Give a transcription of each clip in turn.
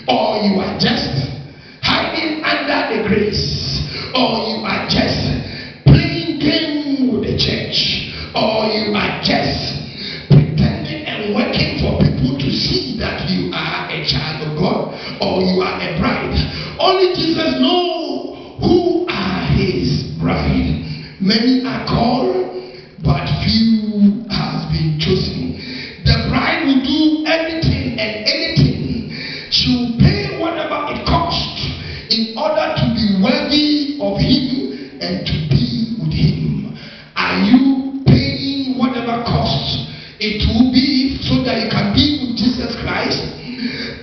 or you are just hiding under the grace, or you are just playing game with the church, or you are just pretending and working for people to see that you are a child of God, or you are a bride. Only Jesus knows who are his bride. Many are called, but few has been chosen. The bride will do everything and anything. She will pay whatever it costs in order to be worthy of him and to be with him. Are you paying whatever costs it will be so that you can be with Jesus Christ?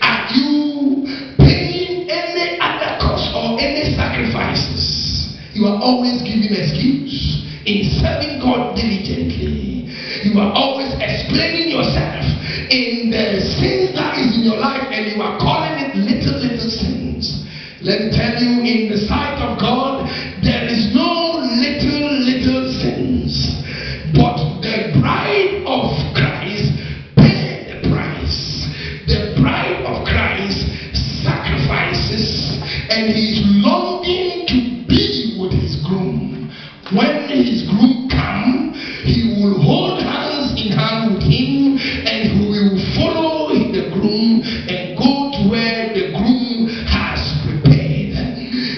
Are you paying any other cost or any sacrifices? You are always giving excuse in serving God diligently. You are always explaining yourself in the sins that is in your life, and you are calling it little sins. Let me tell you, in the sight of God, there is no little sins. But the bride of Christ paid the price. The bride of Christ sacrifices, and he is longing to be with his groom. When his groom comes, he will hold hands in hand with him, and he will follow the groom and go to where the groom has prepared.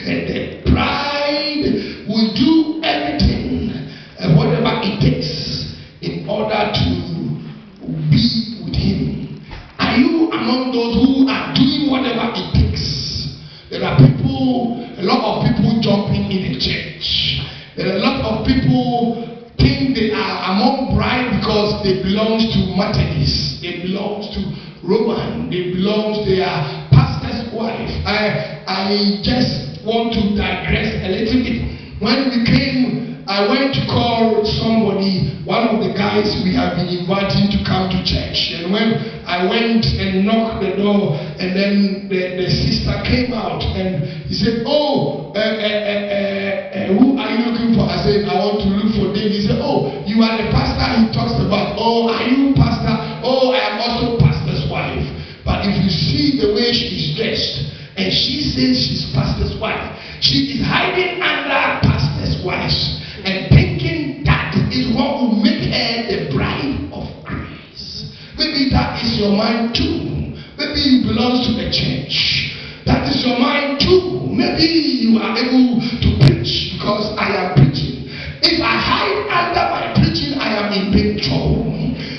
And the bride will do everything and whatever it takes in order to be with him. Are you among those who are doing whatever it takes? There are people, a lot of people jumping in the church. There are a lot of people think they are among bride because they belong to Methodist, they belong to Roman, they are pastor's wife. I just want to digress a little bit. When we came, I went to call somebody, one of the guys we have been inviting to come to church. And when I went and knocked the door, and then the sister came out and he said, "Oh, who are you looking for?" I said, "I want to look for David." He said, "Oh, you are the pastor he talks about." "Oh, are you pastor?" "Oh, I am also pastor's wife." But if you see the way she is dressed, and she says she's pastor's wife, she is hiding under pastor's wives and thinking that is what will make her the bride of Christ. Maybe that is your mind too. Maybe you belong to the church. That is your mind too. Maybe you are able to preach because I am preaching. If I hide under my preaching, I am in big trouble,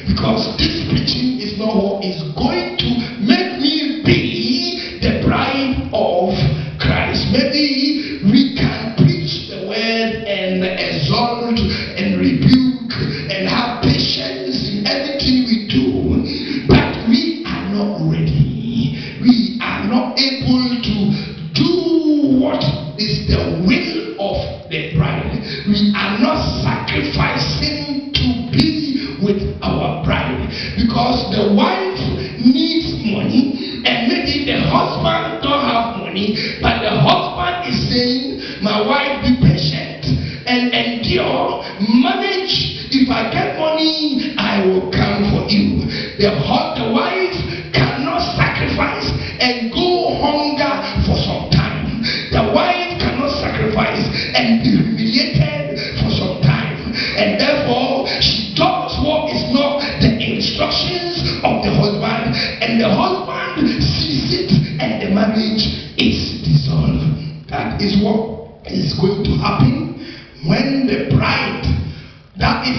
because this preaching is not what is going to make me be the bride of Christ. Maybe we can preach the word and exalt and rebuke and have patience in everything we do, but we are not ready. We are not able to do what is the will of the bride. We are not sacrificing to be with our bride, because the wife needs money, and maybe the husband don't have money, but the husband is saying, "My wife, be patient and endure, manage. If I get money, I will come for you." The wife cannot sacrifice and go hunger for some time. The wife cannot sacrifice and be humiliated for some time, and therefore she does what is not the instructions of the husband, and the husband sees it, and the marriage is dissolved. That is what is going to happen when the bride, that is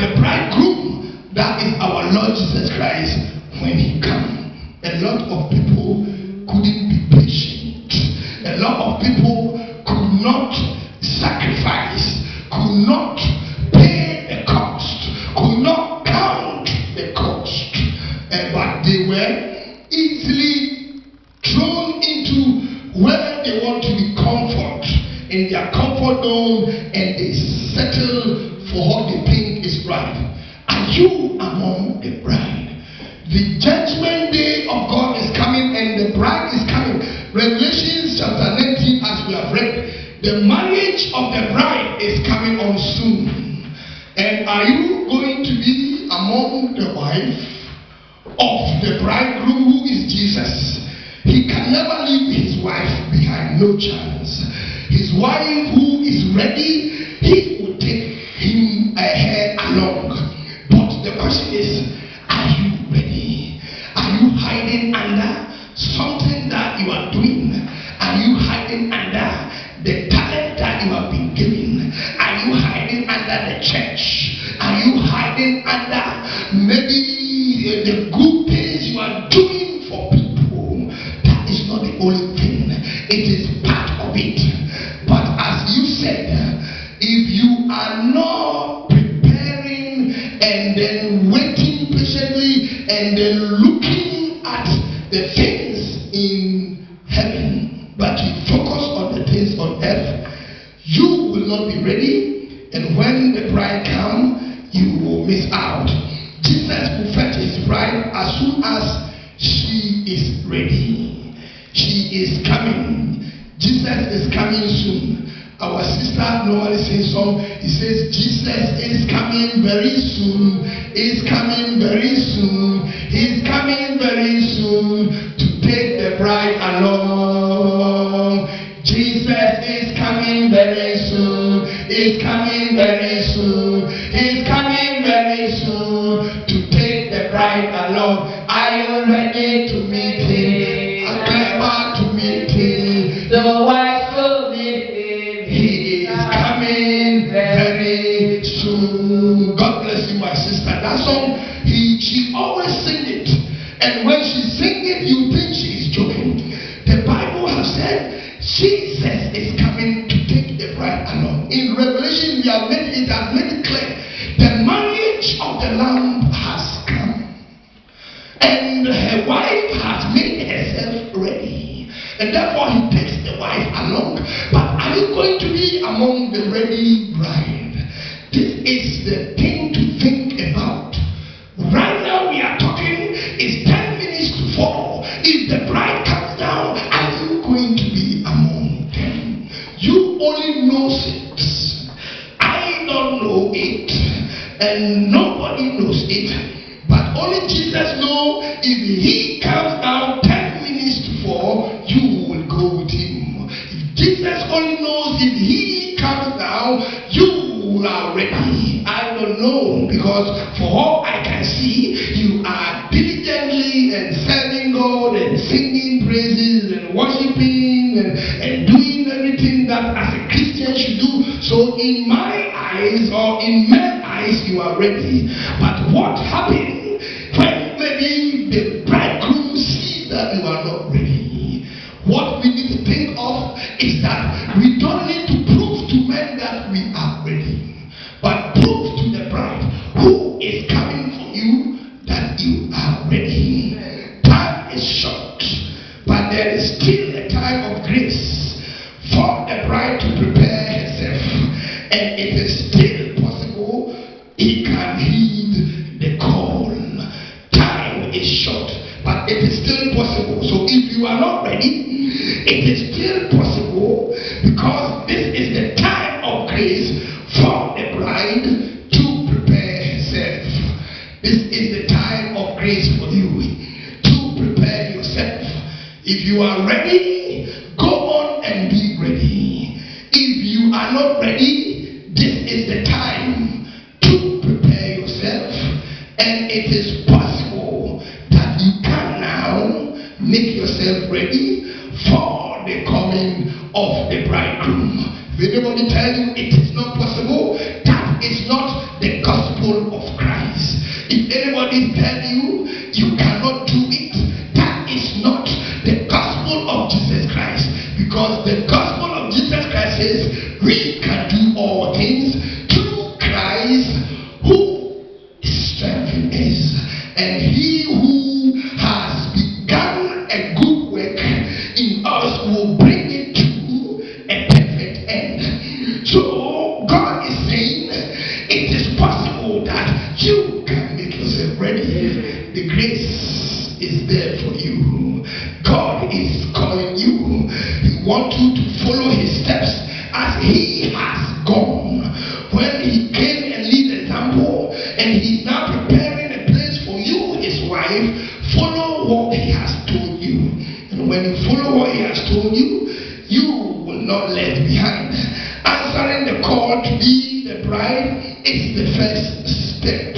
the bridegroom, that is our Lord Jesus Christ, when he comes. A lot of people couldn't be patient. A lot of people could not sacrifice, could not pay the cost, could not count the cost, but they were easily thrown into where they want to be comfort, in their comfort zone, and they settle for what they think is right. Are you among the bride? The judgment day of God is coming, and the bride is coming. Revelation chapter 19, as we have read, the marriage of the bride is coming on soon. And are you going to be among the wife of the bridegroom, who is Jesus? He can never leave his wife behind, no chance. His wife who is ready, he will take her along. But the question is, are you ready? Are you hiding under something that you are doing? Are you hiding under the talent that you have been given? Are you hiding under the church? Are you hiding under maybe the good things you are doing for people? That is not the only thing. It is part of it. But as you said, if you are not preparing and then waiting patiently and then looking at the things in heaven, but you focus on the things on earth, you will not be ready. And when the bride comes, you will miss out. Jesus will fetch his bride as soon as she is ready. She is coming. Jesus is coming soon. Our sister normally sings song. He says, Jesus is coming very soon. Is coming very soon. He's coming very soon to take the bride along. Jesus is coming very soon. Is coming very soon. He's coming very soon to take the bride along. Are you ready to meet him? I'm clever to meet him. The wife will meet him. He is coming very soon. God bless you, my sister. That song, she always sing it. And when she sing it, you think she is joking. The Bible has said Jesus is coming to take the bride along. In Revelation, it has made it clear. The marriage of the Lamb has come. And her wife has made herself ready. And therefore he takes the wife along. But are you going to be among the ready bride? This is the thing to think about. Right now we are talking, it's 10 minutes to 4. If the bride comes down, are you going to be among them? You only know it. I don't know it. And nobody knows it. But only Jesus knows. If he comes down 10 minutes to 4, you will go with him. If Jesus only knows if he comes down, you are ready. I don't know, because for all I can see, you are diligently and serving God and singing praises and worshiping and doing everything that as a Christian should do. So in my eyes or in men's eyes, you are ready. But what happened when maybe the bridegroom sees that you are not ready? What we need to think of is that we don't need to prove to men that we are ready, but prove to the bride who is coming for you that you are ready. Time is short, but there is still a time of grace for the bride to prepare herself, and it is still possible he can heed the call. Time is short, but it is still possible. So if you are not ready, it is still possible, because this is the time of grace for the bride to prepare herself. This is the time of grace for you to prepare yourself. If you are ready, go on and be ready. If you are not ready, this is the time to prepare yourself. And it is possible that you can now make yourself ready for the coming of the bridegroom. If anybody tell you it is not possible, that is not the gospel of Christ. If anybody tell you you cannot do it, that is not the gospel of Jesus Christ. Because the gospel of Jesus Christ says we can do all things through Christ who strengthens us. And he who has begun a good work in us will bring it to a perfect end. So God is saying it is possible that you can make yourself ready. The grace is there for you. God is calling you. He wants you to follow his steps as he has gone. When he came and lead example, and he's now preparing a place for you, his wife, follow what he has told you. And when you follow what he has told you, you will not left behind. Answering the call to be the bride is the first step.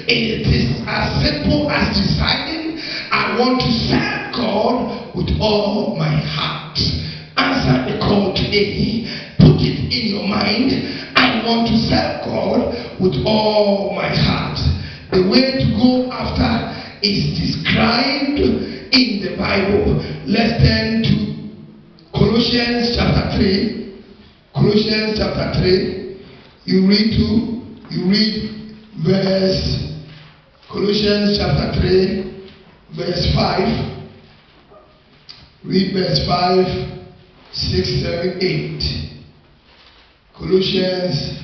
It is as simple as deciding, I want to serve God with all my heart. Answer the call today. Put it in your mind, I want to serve God with all my heart. The way to go after is described in the Bible. Let's turn to Colossians chapter 3. Colossians chapter 3. You read verse, Colossians chapter 3, verse 5. Read verse 5, 6, 7, 8. Colossians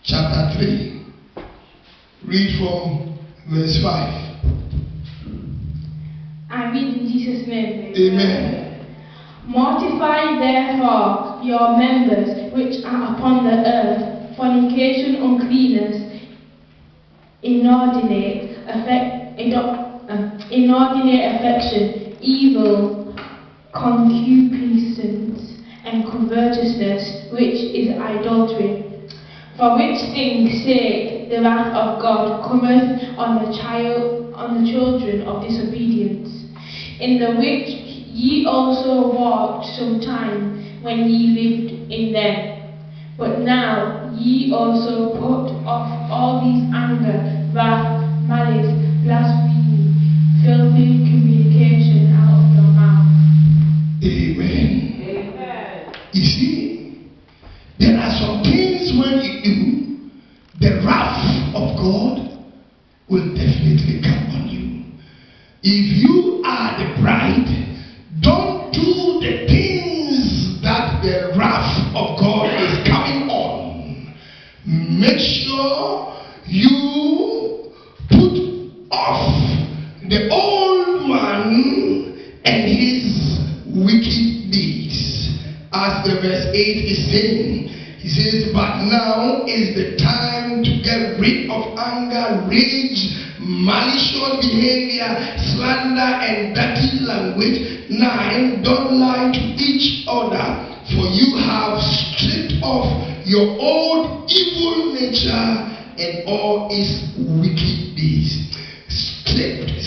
chapter 3. Read from verse 5. I read in Jesus' name. Amen. Mortify therefore your members which are upon the earth, fornication, uncleanness, inordinate affection, evil, concupiscence, and covetousness, which is idolatry. For which things sake the wrath of God cometh on the children of disobedience, in the which ye also walked sometime when ye lived in them. But now ye also put off all these anger, wrath, malice, blasphemy, filthy communication out of your mouth. Amen. Amen. You see, there are some things when you do, the wrath of God will definitely come on you. If you are the bride, don't do the things that the wrath of God is coming on. Make sure you put off the old man and his wicked deeds. As the verse 8 is saying, he says, but now is the time to get rid of anger, rage, malicious behavior, slander, and dirty language. 9, don't lie to each other, for you have stripped off your old evil nature and all its wicked deeds. Stripped